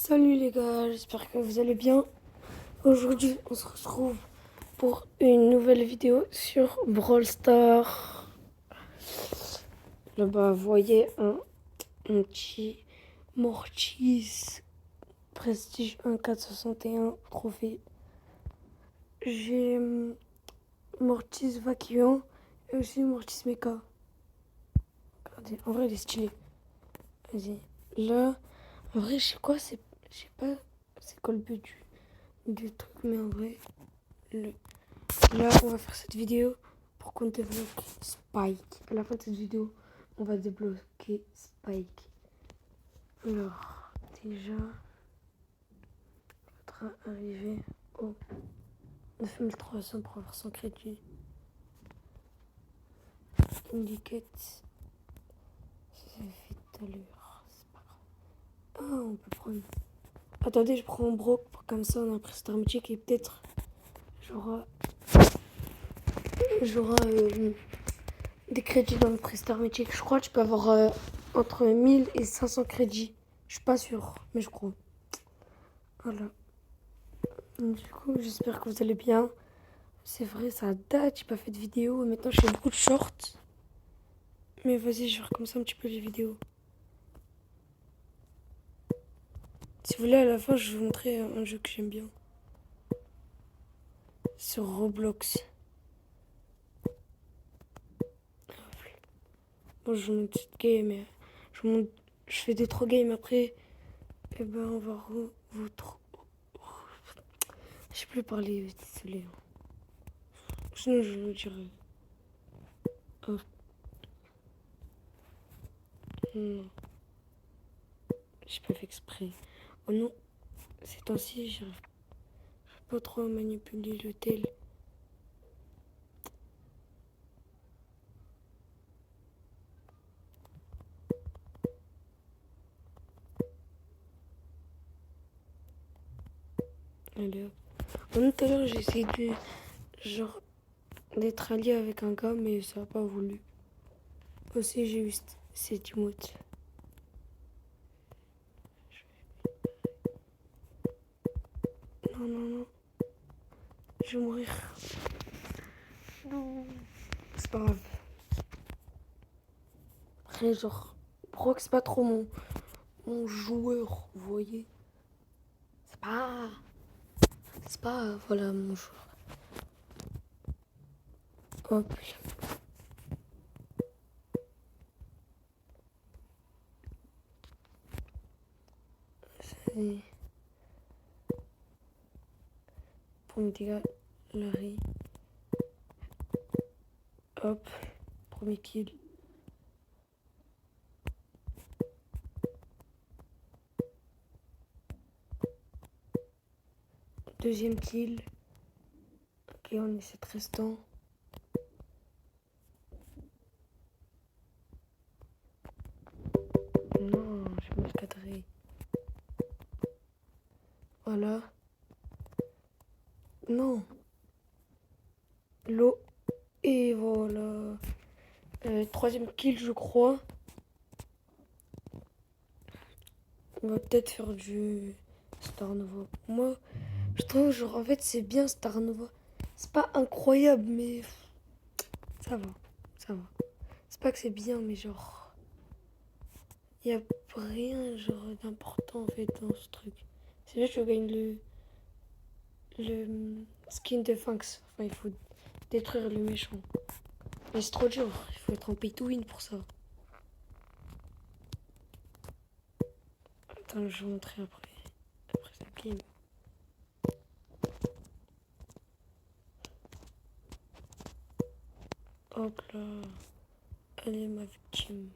Salut les gars, j'espère que vous allez bien. Aujourd'hui, on se retrouve pour une nouvelle vidéo sur Brawl Stars. Là-bas, vous voyez un petit Mortis Prestige 1.461 trophée. J'ai Mortis Vacuum et aussi Mortis Mecha. Regardez, en vrai, il est stylé. Vas-y. Là, en vrai, je sais pas c'est quoi le but du truc, mais en vrai, là, on va faire cette vidéo pour qu'on débloque Spike. À la fin de cette vidéo, on va débloquer Spike. Alors, déjà, on va arriver au 9300 pour avoir son crédit. Indicate. C'est fait tout à l'heure. C'est pas grave. Ah, on peut prendre. Attendez, je prends Brock pour comme ça on a un prestar mythique et peut-être j'aurai des crédits dans le prestar mythique. Je crois que tu peux avoir entre 1000 et 500 crédits. Je suis pas sûre, mais je crois. Voilà. Du coup, j'espère que vous allez bien. C'est vrai, ça date, j'ai pas fait de vidéo. Maintenant, je fais beaucoup de shorts. Mais vas-y, je vais recommencer un petit peu les vidéos. Si vous voulez, à la fin, je vais vous montrer un jeu que j'aime bien. Sur Roblox. Bon, je vous montre cette game. Je fais des 3 games après. Et ben, on va vous trop. Je sais plus parler, désolé. Sinon, je vous dirai. Oh. Non. J'ai pas fait exprès. Oh non. Ces temps-ci, j'arrive pas trop à manipuler le tel. Allez hop. Tout à l'heure, j'ai essayé d'être allié avec un gars, mais ça a pas voulu. Aussi, j'ai eu cette emote. Non, non, non. Je vais mourir. Non. C'est pas grave. Après, Brock, c'est pas trop mon joueur, vous voyez. C'est pas, voilà, mon joueur. Hop. Et pour mes dégâts, Larry. Hop. Premier kill. Deuxième kill. Ok, on est 7 restants. Non, je vais me cadrer. Voilà. Non. L'eau. Et voilà. Troisième kill, je crois. On va peut-être faire du Star Nova. Moi, je trouve, genre, en fait, c'est bien Star Nova. C'est pas incroyable, mais ça va. Ça va. C'est pas que c'est bien, mais genre, il y a rien, genre, d'important, en fait, dans ce truc. C'est juste que je gagne le skin de Fanx. Enfin, il faut détruire le méchant. Mais c'est trop dur. Il faut être en pay to win pour ça. Attends, je vais vous montrer après cette game. Hop là. Elle est ma victime.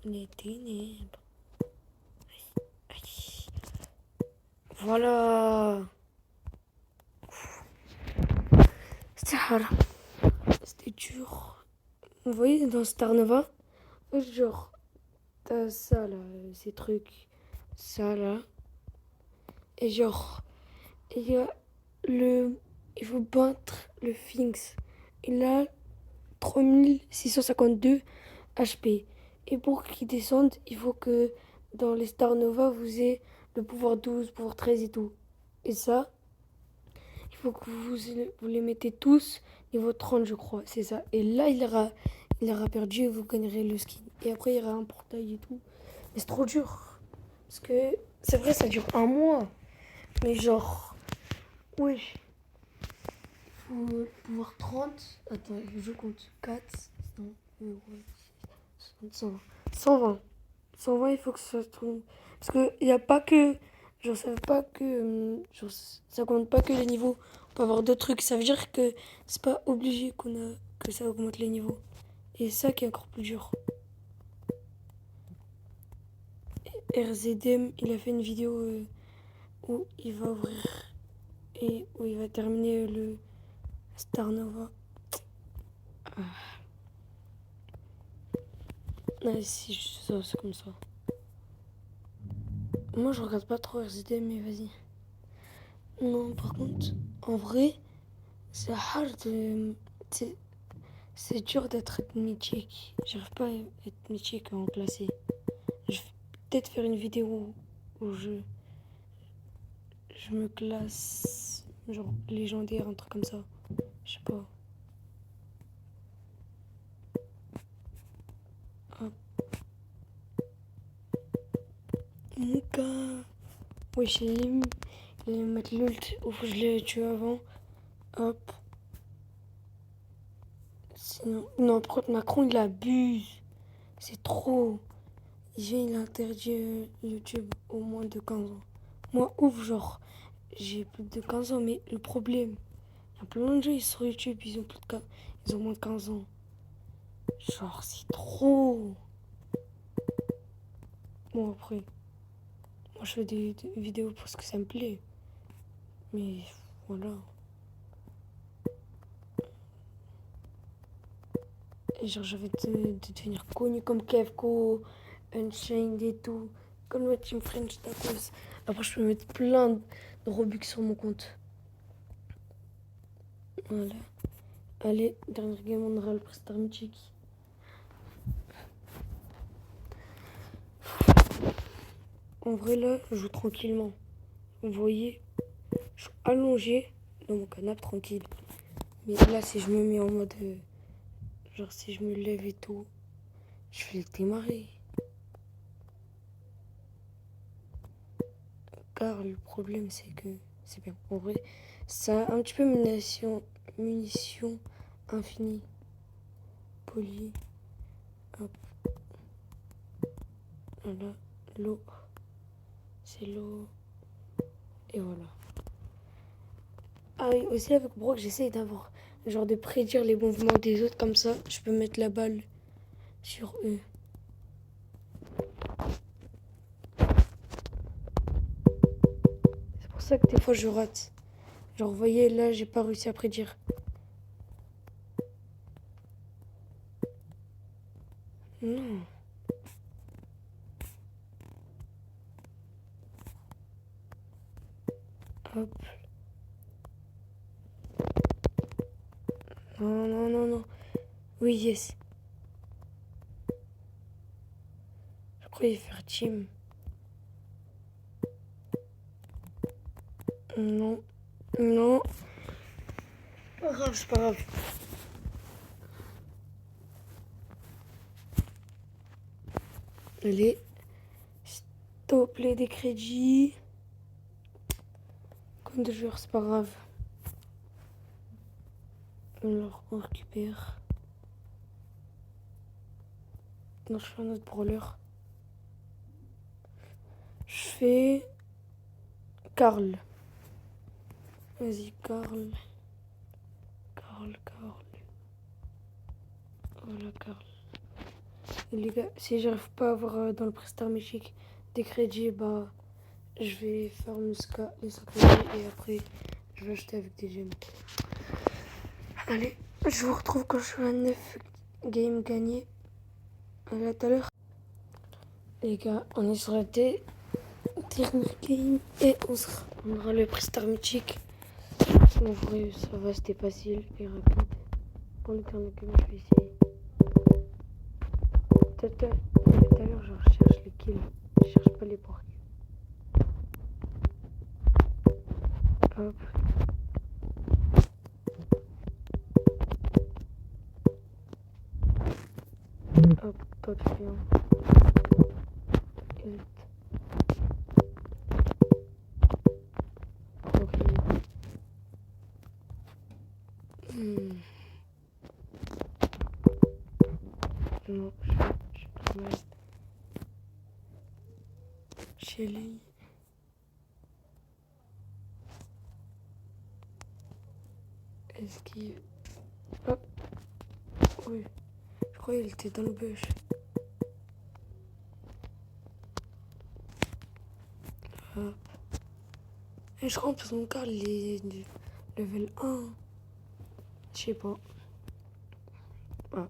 Les ténèbres. Aïe. Voilà. C'était hard. C'était dur. Vous voyez dans Star Nova, genre, t'as ça là, ces trucs. Ça là. Et genre, il y a il faut battre le Sphinx. Il a 3652 HP. Et pour qu'il descende, il faut que dans les Star Nova, vous avez le pouvoir 12, pouvoir 13 et tout. Et ça, il faut que vous les mettez tous niveau 30, je crois. C'est ça. Et là, il aura perdu et vous gagnerez le skin. Et après, il y aura un portail et tout. Mais c'est trop dur. Parce que c'est vrai, ça dure un mois. Mais genre, ouais. Faut pouvoir 30. Attends, je compte 4. Non, 120. 120. 120, il faut que ça tombe. Parce qu'il n'y a pas que. Genre, ça veut pas que. Genre, ça compte pas que les niveaux. On peut avoir d'autres trucs. Ça veut dire que c'est pas obligé que ça augmente les niveaux. Et ça qui est encore plus dur. RZM, il a fait une vidéo où il va ouvrir et où il va terminer le Star Nova. Ah, si, ça, c'est comme ça. Moi, je regarde pas trop RZM, mais vas-y. Non, par contre, en vrai, c'est hard. C'est dur d'être mythique. J'arrive pas à être mythique en classé. Je vais peut-être faire une vidéo où je me classe, genre légendaire, un truc comme ça. Je sais pas. Hop. Mon gars. Wesh, il allait me mettre l'ult où je l'ai tué avant. Hop. Sinon, non, par contre, Macron, il abuse. C'est trop. Il a interdit YouTube au moins de 15 ans. Moi, ouf, genre, j'ai plus de 15 ans, mais le problème, il y a plein de gens ils sont sur YouTube, ils ont moins de 15 ans. Genre, c'est trop. Bon, après, moi, je fais des vidéos parce que ça me plaît. Mais voilà. Et genre, j'avais de devenir connu comme Kevko, Unchained et tout. Comme le Team French Tacos. Après, je peux mettre plein de Robux sur mon compte. Voilà. Allez, dernière game, on aura le Prestar Mythique. En vrai, là, je joue tranquillement. Vous voyez, je suis allongé dans mon canapé tranquille. Mais là, si je me mets en mode. Genre, si je me lève et tout, je vais le démarrer. Car le problème, c'est que. C'est bien. En vrai, ça a un petit peu munitions infinies. Poli. Hop. Voilà. L'eau. C'est l'eau. Et voilà. Ah oui, aussi avec Brock, j'essaie d'avoir. Genre de prédire les mouvements des autres comme ça. Je peux mettre la balle sur eux. C'est pour ça que des fois je rate. Genre, vous voyez, là, j'ai pas réussi à prédire. Non. Hop. Non, non, non, non. Oui, yes. Je croyais faire team. Non. Non. Pas grave, c'est pas grave. Allez. Stop les des crédits. Comme de joueurs, c'est pas grave. Alors, on récupère. Non, je fais un autre brawler. Je fais Karl. Vas-y, Karl. Karl. Voilà, Karl. Et les gars, si j'arrive pas à avoir dans le Prestar Mythique des crédits, bah, je vais faire les 5 crédits et après, je vais acheter avec des gemmes. Allez, je vous retrouve quand je suis à 9 games gagnés. Allez, à tout à l'heure. Les gars, on est sur la dernière game et on aura le Prestar Mythique. En vrai, ça va, c'était facile et rapide. Pour le dernier game, je vais essayer. Tout à l'heure, je recherche les kills. Je cherche Hop. Hop, toi tu fais un. Ok. Non, je suis pas mal. Shelly. Esquive. Hop. Oui. Je croyais qu'il était dans le bush. Hop. Et je rentre son car les level 1. Je sais pas. Ah.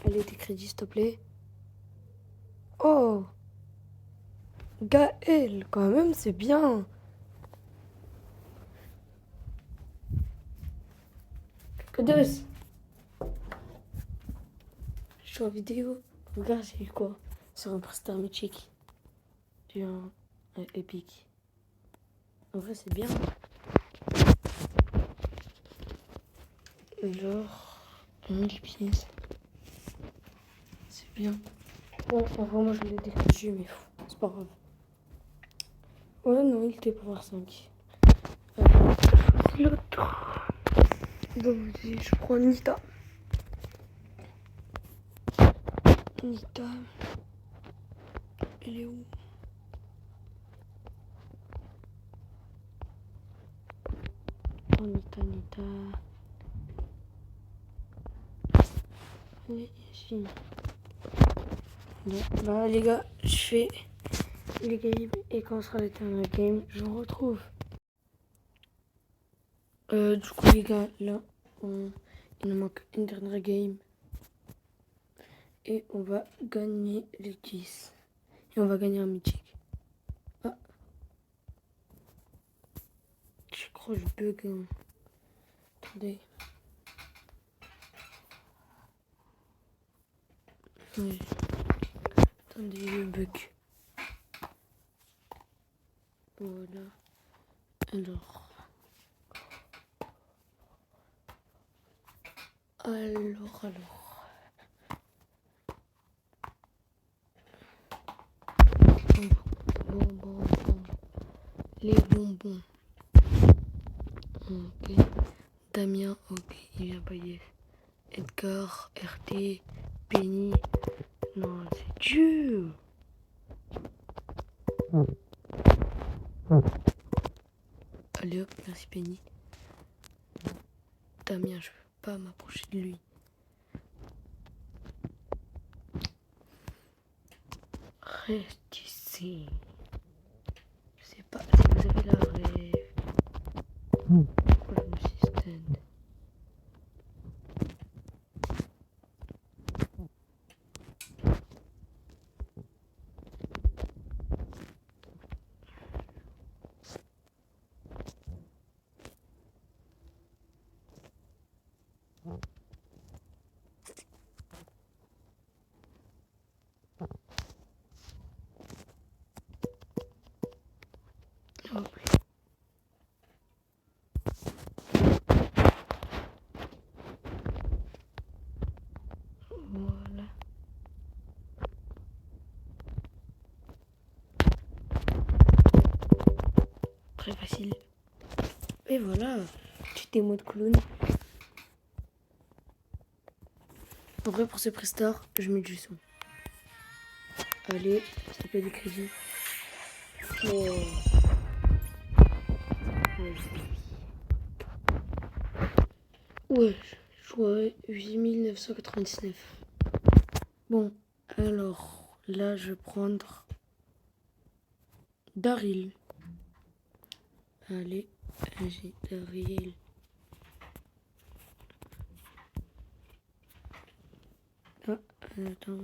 Allez, des crédits, s'il te plaît. Oh! Gaël, quand même, c'est bien. Deux. Je suis en vidéo. Regarde, j'ai eu quoi? Sur un prestar mythique. J'ai un épique. En vrai, c'est bien. Genre, 1000 pièces. C'est bien. Bon, en vrai, moi, je l'ai décroché, mais c'est pas grave. Ouais, non, il était pour faire 5. L'autre. Bon, vas-y, je prends Nita. Nita. Elle est où? Oh, Nita. Elle est ici. Bon, bah, les gars, je fais les games et quand sera le dernier game, je vous retrouve. Du coup, les gars, là, il nous manque une dernière game. Et on va gagner les 10. Et on va gagner un mythique. Ah. Je crois que je bug. Hein. Attendez. Oui. Attendez, je bug. Voilà. Alors. Bon. Les bonbons. Ok. Damien, ok, il vient pas yes. Edgar, RT, Penny. Non, c'est dur. Allez hop, merci Penny. Damien, je peux pas m'approcher de lui. Reste ici. Je sais pas si vous avez la rêve. Pourquoi je me suis stand? Hop. Voilà. Très facile. Et voilà. Petit démo de clown. En vrai, pour ce prestar, je mets du son. Allez, s'il te plaît, du crédit. Oh. Ouais, je vois 8999. Bon, alors, là, je vais prendre Daryl. Allez, j'ai Daryl. Ah, attends.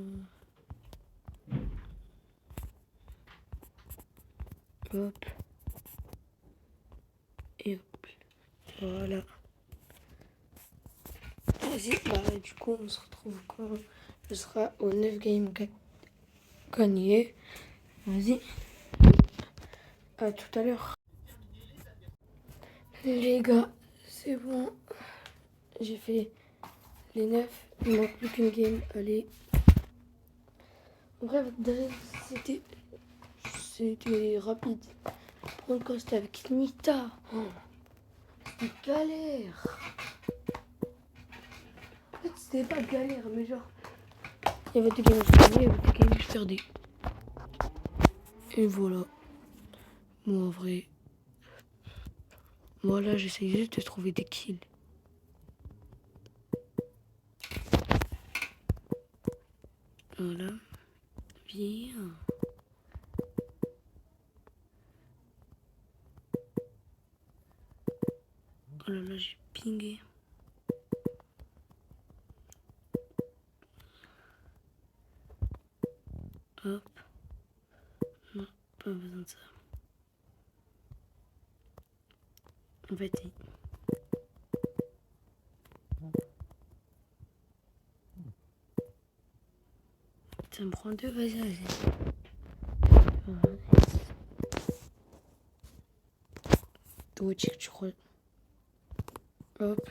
Hop. Et hop. Voilà. Vas-y, bah, du coup, on se retrouve quand je serai au 9 game gagné. Vas-y. À tout à l'heure. Les gars, c'est bon. J'ai fait les 9. Il ne manque plus qu'une game. Allez. En vrai, avec Darius, c'était rapide. Prendre quand c'était avec Nita. Oh, c'était galère. En fait, c'était pas galère, mais genre. Il y avait des games je gagnais, il y avait des games je perdais. Et voilà. Moi, en vrai. Moi, là, j'essaye juste de trouver des kills. Voilà. Bien. Oh là là, j'ai pingé. Hop. Non, pas besoin de ça. En fait, ça me prend deux, vas-y. Toi, tu crois. Hop.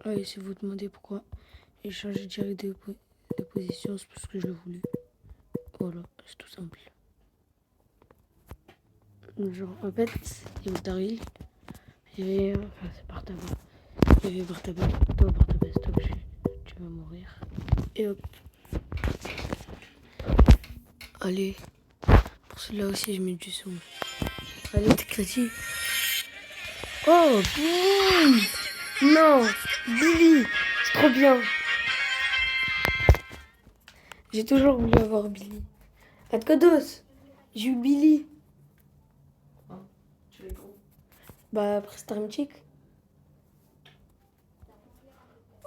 Allez, si vous demandez pourquoi j'ai changé direct de position, c'est parce que je l'ai voulu. Voilà, c'est tout simple. Genre, en fait, il y avait Daryl, il y avait. Enfin, c'est Bartaba. Il y avait Bartaba. Toi, Bartaba, stop, tu vas mourir. Et hop. Allez. Pour celui-là aussi, je mets du son. Allez, t'es créatif. Oh, Billy! Non, Billy! C'est trop bien. J'ai toujours voulu avoir Billy. Atkodos, j'ai eu Billy. Tu l'as où? Bah, après Star Mythic.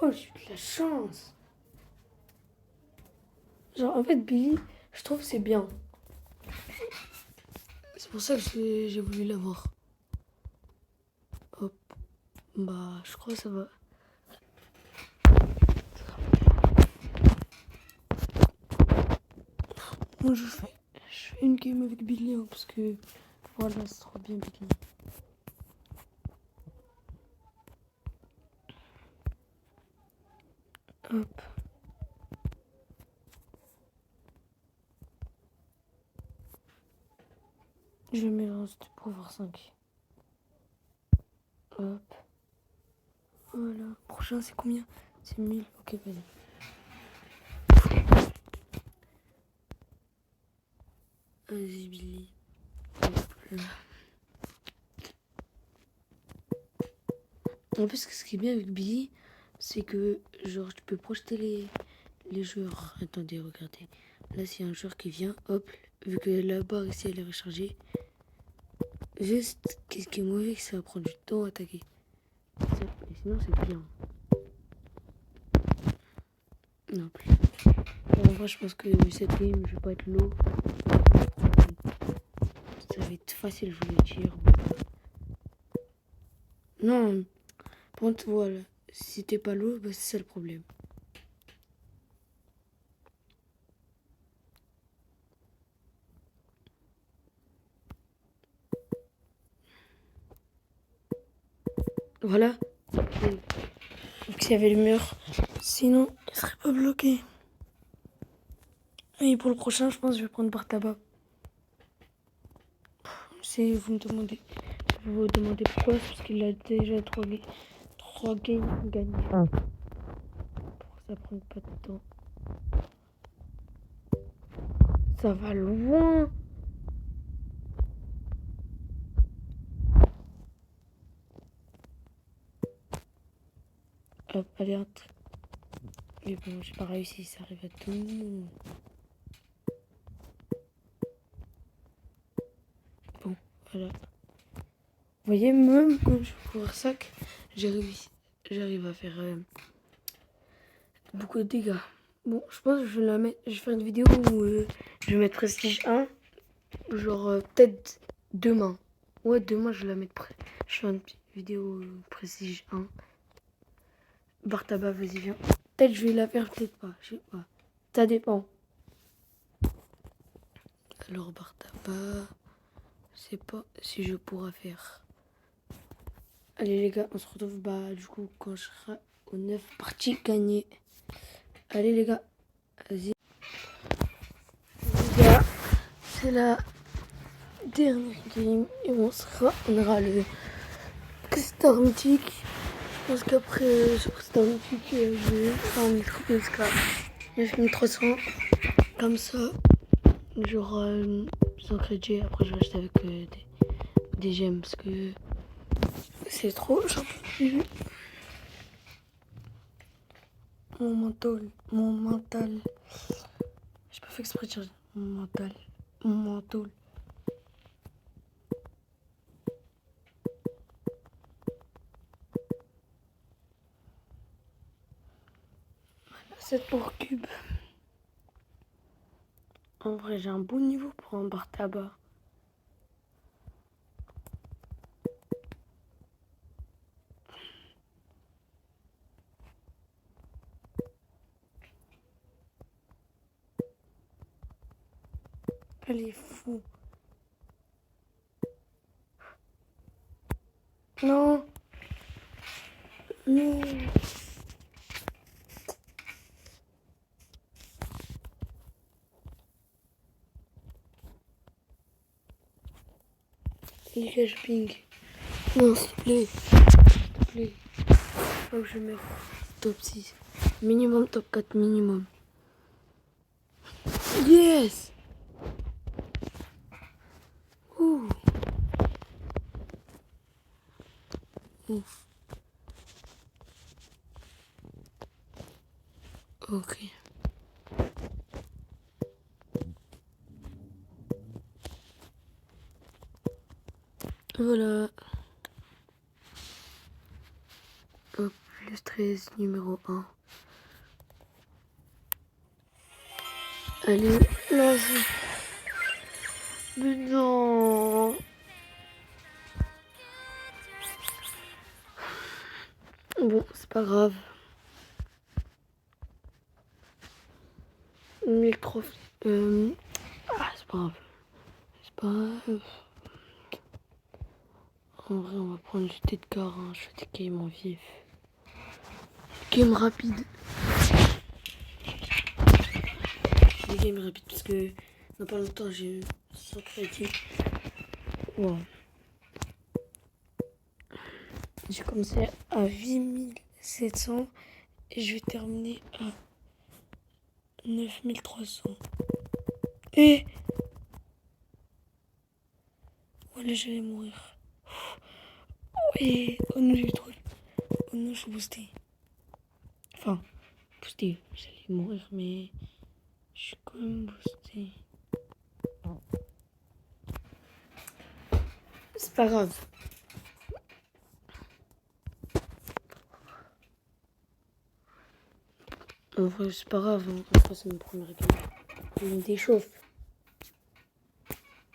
Oh, j'ai eu de la chance. Genre, en fait, Billy, je trouve que c'est bien. C'est pour ça que j'ai voulu l'avoir. Hop. Bah, je crois que ça va. Moi, je fais une game avec Billy, hein, parce que voilà, c'est trop bien Billy. Hop. Je mets le reste pour avoir 5. Hop. Voilà. Prochain, c'est combien? C'est 1000. Ok, vas-y. Vas-y, Billy. Hop là. En plus, ce qui est bien avec Billy, c'est que genre tu peux projeter les joueurs. Attendez, regardez. Là, s'il y a un joueur qui vient, hop, vu que la barre ici elle est rechargée, juste, qu'est-ce qui est mauvais, que ça va prendre du temps à attaquer. Ça, mais sinon, c'est bien. Non plus. En vrai, je pense que cette game, je vais pas être low. Ça va être facile, je voulais dire. Non, par contre, voilà. Si t'es pas low, bah, c'est ça le problème. Voilà. Donc s'il y avait le mur, sinon il serait pas bloqué. Et pour le prochain, je pense que je vais prendre par tabac. Si vous me demandez, pourquoi, c'est parce qu'il a déjà 3 games gagnés. Pour que ça prenne pas de temps. Ça va loin. Hop, allez, entre. Mais bon, j'ai pas réussi, ça arrive à tout le monde. Bon, voilà. Vous voyez, même quand je fais un sac, j'arrive à faire beaucoup de dégâts. Bon, je pense que je vais faire une vidéo où je vais mettre Prestige 1. Genre, peut-être demain. Ouais, demain, je vais la mettre je fais une petite vidéo Prestige 1. Bartaba, vas-y, viens. Peut-être je vais la faire, peut-être pas. Je sais pas. Ça dépend. Alors, bar tabac, je sais pas si je pourrai faire. Allez les gars, on se retrouve du coup quand je serai aux 9 parties gagnées. Allez les gars, vas-y. Les gars, c'est la dernière game et on aura le Star Mythique. Je pense qu'après sur Star Mythique, je vais mettre jusqu'à 9300. Comme ça, j'aurai 100 crédits. Après, je vais acheter avec des gemmes parce que c'est trop. J'en peux plus. Mon mental. J'ai pas fait exprès de dire mon mental. Mon mental. Voilà, 7 pour cube. En vrai, j'ai un bon niveau pour un bar tabac. Elle est fou. Non. Non. Les gars, je ping. Non, s'il te plaît. S'il te plaît. Faut que je mette top 6. Minimum top 4 minimum. Yes. Ouh. Ouf. Ok. Voilà. Hop, plus 13, numéro 1. Allez, vas-y. Mais non. Bon, c'est pas grave. 1003. C'est pas grave. C'est pas grave. En vrai, on va prendre du thé de car. Hein. Je fais des games en vif. Game rapide. Des games rapides parce que dans pas longtemps j'ai 100 crédits. Wow. J'ai commencé à 8700 et je vais terminer à 9300. Et voilà, j'allais mourir. Et oh non, j'ai eu trop. Oh non, je suis boosté. Enfin, boosté. J'allais mourir, mais je suis quand même boosté. C'est pas grave. En vrai, c'est pas grave. Hein. En vrai, c'est ma première game. Je me déchauffe.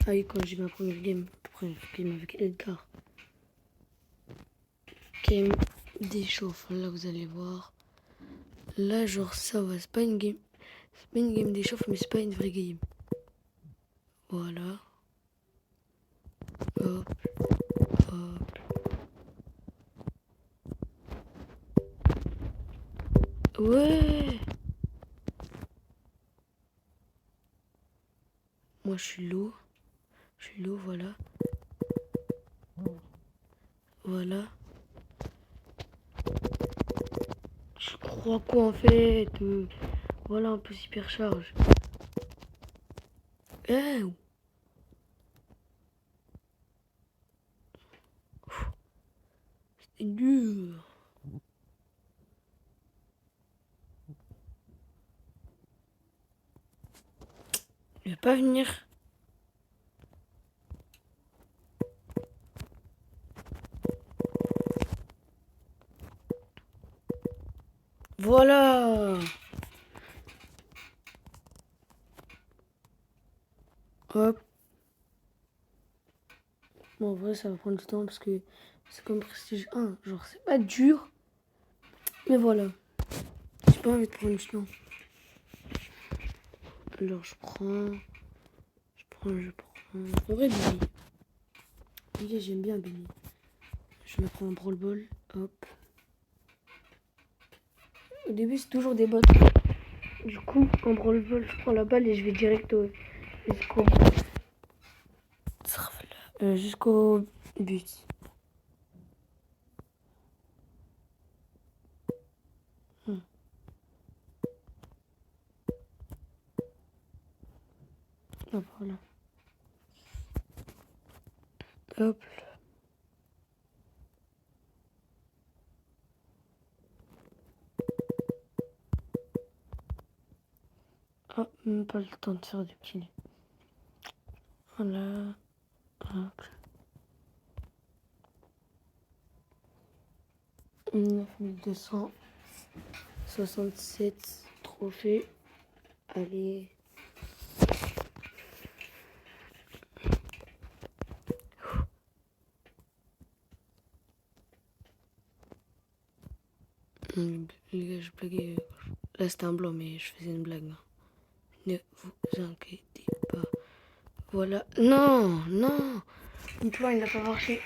Ah oui, quand j'ai ma première game avec Edgar. Game déchauffe. Là, vous allez voir. Là, genre, ça va. C'est pas une game. C'est pas une game d'échauffe, mais c'est pas une vraie game. Voilà. Hop. Hop. Ouais. Moi, je suis low. Voilà. Voilà. Je crois quoi, en fait voilà, un peu hypercharge. Eh. C'est dur. Il va pas venir. Voilà. Hop. Bon, en vrai, ça va prendre du temps parce que c'est comme Prestige 1. Genre, c'est pas dur. Mais voilà. J'ai pas envie de prendre du temps. Alors, je prends Moi, je prends... En vrai, Billy. Billy, j'aime bien Billy. Je me prends un Brawl Ball. Hop. Au début, c'est toujours des bottes. Du coup, en Brawl Ball, je prends la balle et je vais direct jusqu'au but. Hop, voilà. Hop. Ah, même pas le temps de faire du pied. Voilà. Hop. 9267 trophées. Allez. Les gars, je blaguais. Là, c'était un blanc, mais je faisais une blague. Hein. Ne vous inquiétez pas. Voilà. Non, non. Une fois, il n'a pas marché.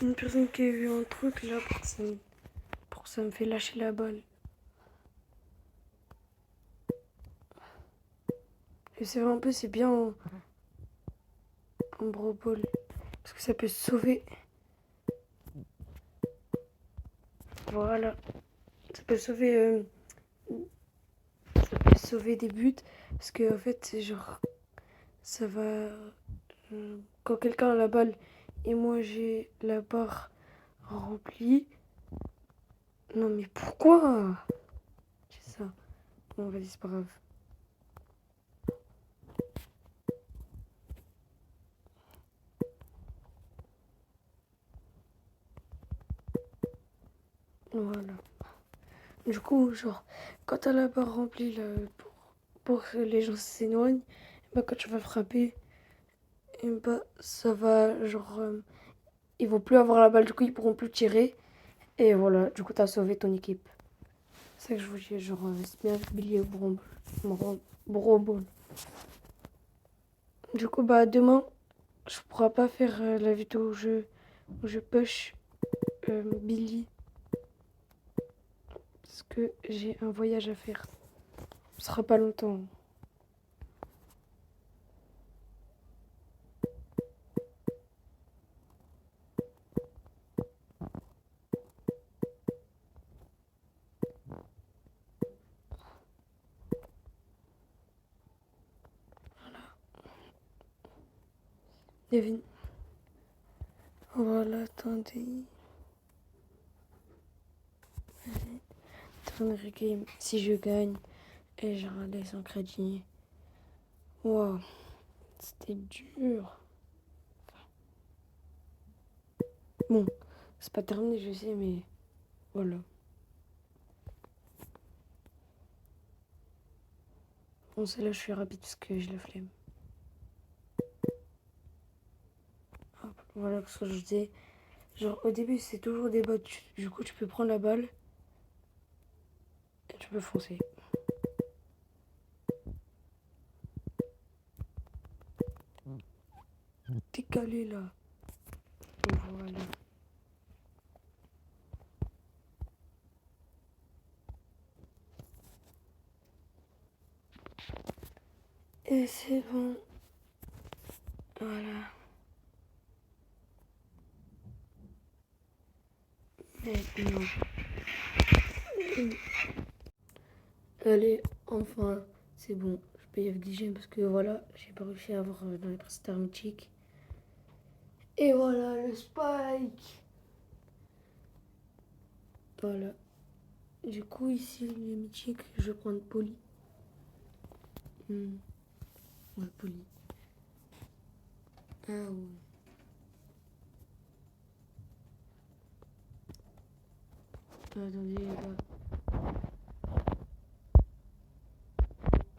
Une personne qui a vu un truc là pour que ça me fait lâcher la balle. Et c'est vrai, un peu, c'est bien en Brawl Ball. Parce que ça peut sauver. Voilà. Ça peut sauver. Ça peut sauver des buts. Parce que en fait, c'est genre. Ça va. Quand quelqu'un a la balle et moi j'ai la barre remplie. Non mais pourquoi? C'est ça. Bon, vas-y, c'est pas grave. Voilà. Du coup, genre, quand t'as la barre remplie là, pour que les gens s'éloignent, bah, quand tu vas frapper, et bah, ça va, genre, ils vont plus avoir la balle, du coup, ils pourront plus tirer. Et voilà, du coup, t'as sauvé ton équipe. C'est ça que je vous dis, genre, c'est bien Billy Brobol. Du coup, bah, demain, je pourrai pas faire la vidéo où je push Billy. Parce que j'ai un voyage à faire. Ce sera pas longtemps. Devine. Voilà, attendez. Dernier game. Si je gagne et je laisse en crédit. Wow, c'était dur. Bon, c'est pas terminé, je sais, mais voilà. Bon, celle-là, je suis rapide parce que j'ai la flemme. Hop, voilà ce que je disais. Genre, au début, c'est toujours des bottes. Du coup, tu peux prendre la balle et tu peux foncer. T'es calé là. Voilà. Et c'est bon. Voilà. Maintenant. Allez, enfin, c'est bon. Je paye avec l'hygiène parce que voilà, j'ai pas réussi à avoir dans les prestataires mythiques. Et voilà le spike. Voilà. Du coup, ici, les mythiques, je vais prendre Poli. Ouais, Poli. Ah ouais. Attendez, les gars.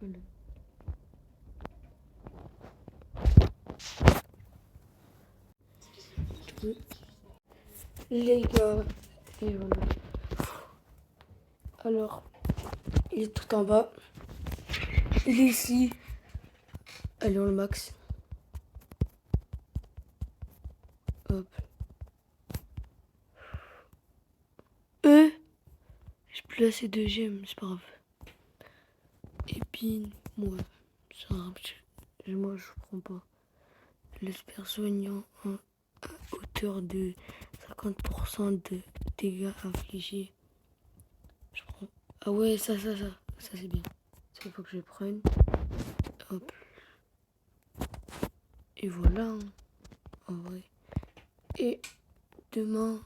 Voilà. Les gars. Et voilà. Alors, il est tout en bas. Il est ici. Allez, on le max. Hop. J'ai plus assez de gemmes, c'est pas grave. Épine, moi, ça, moi je prends pas. L'espère soignant à hauteur de 50% de dégâts infligés. Je prends. Ah ouais, ça c'est bien. Ça, il faut que je prenne. Hop. Et voilà, hein, en vrai. Et demain,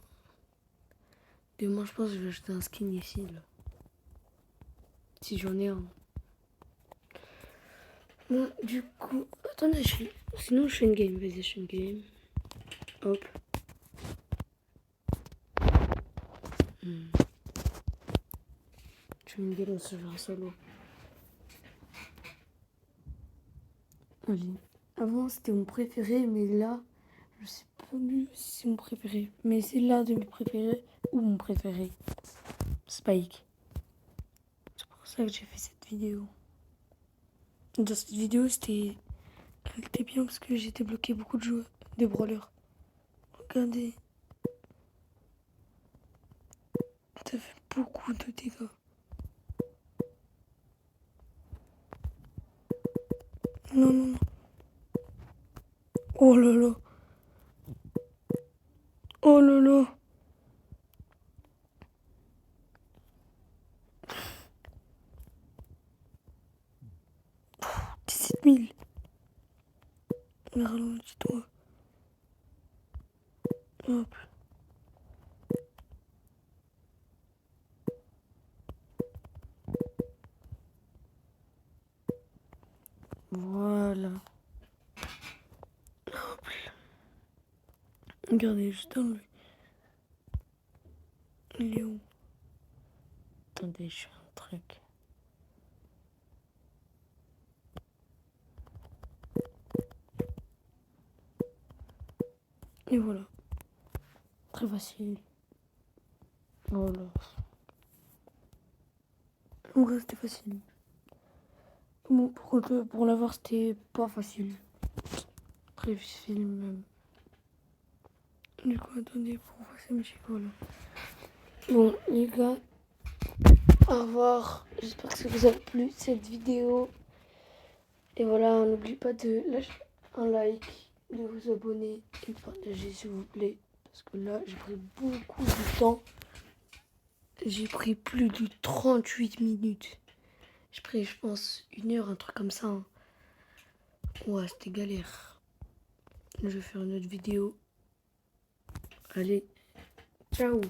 je pense que je vais acheter un skin ici, là. Si j'en ai un. Bon, du coup, attendez, sinon je fais une game. Vas-y, je fais une game. Hop. Je fais une game, ce genre solo. Allez. Avant, c'était mon préféré, mais là, je sais pas plus si c'est mon préféré. Mais c'est l'un de mes préférés ou mon préféré. Spike. C'est pour ça que j'ai fait cette vidéo. Dans cette vidéo, elle était bien parce que j'étais bloqué beaucoup de joueurs, des brawlers. Regardez. Ça fait beaucoup de dégâts. Non, non, non. Oh là là. Oh là là. 17 000. Ralentis-toi. Hop. Voilà. Hop. Regardez, juste dans le... Il est où? Attendez, je fais un truc. Et voilà. Très facile. Voilà. En vrai, c'était facile. Bon, pour l'avoir, c'était pas facile. Très facile même. Du coup, attendez, pour voir ces musiques, voilà. Bon, les gars, au revoir. J'espère que ça vous a plu, cette vidéo. Et voilà, n'oubliez pas de lâcher un like, de vous abonner et de partager, s'il vous plaît. Parce que là, j'ai pris beaucoup de temps. J'ai pris plus de 38 minutes. J'ai pris, je pense, 1 heure, un truc comme ça. Hein. Ouais, c'était galère. Je vais faire une autre vidéo. Allez, ciao.